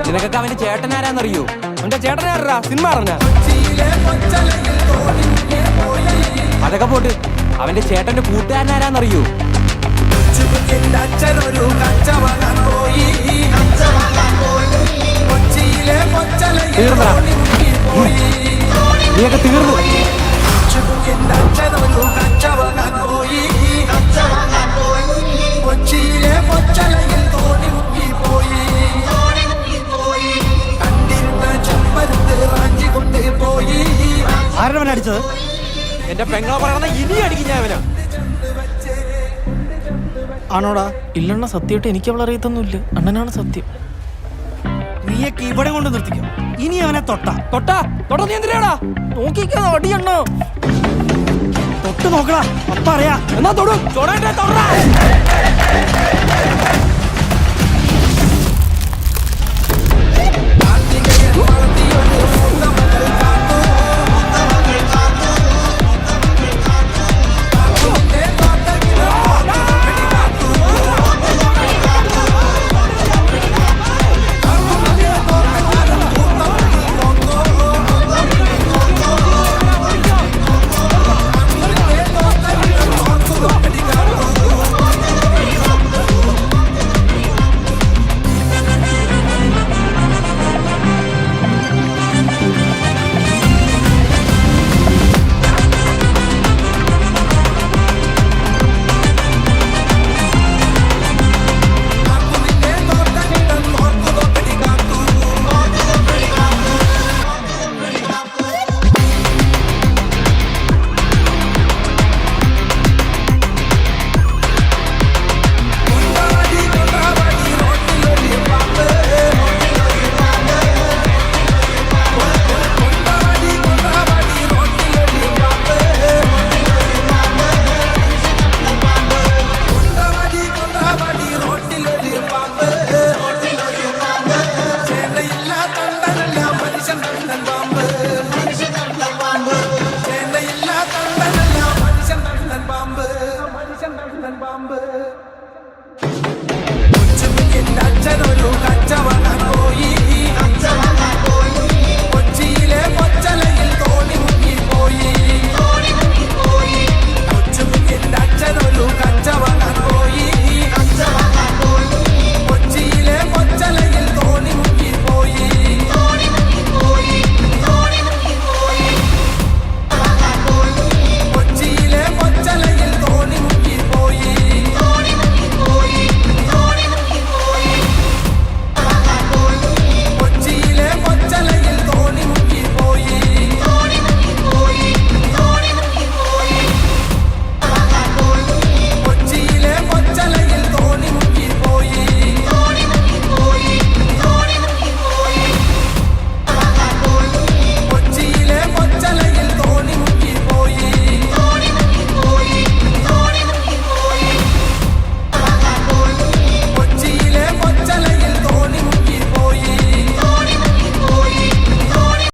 നിനക്കൊക്കെ അവന്റെ ചേട്ടനാരാന്നറിയോ? അവന്റെ ചേട്ടനാരാ? സിനിമ അറിഞ്ഞ അതൊക്കെ പോട്ട് അവന്റെ ചേട്ടന്റെ കൂട്ടുകാരനാരാന്നറിയോ? തീർന്നടാ, നീയൊക്കെ തീർന്നു. ആരവൻ അടിച്ചത്? എന്റെ പെങ്ങളെ പറയണ ഇനി അടിക്കും ഞാൻ അവനാ. ആണോടാ? ഇല്ലണ്ണ, സത്യമായിട്ട് എനിക്ക് അവളെ അറിയത്തൊന്നുമില്ല. അണ്ണനാണ് സത്യം. നീയൊക്കെ ഇവിടെ കൊണ്ട് നിർത്തിക്കോ. ഇനി അവനെ തൊട്ടാ നീ എന്തിനാടാ നോക്കിക്കാ അടിയണ്ണോ. തൊട്ട് നോക്കടാ, അപ്പ അറിയാ. എന്നാ തൊടും.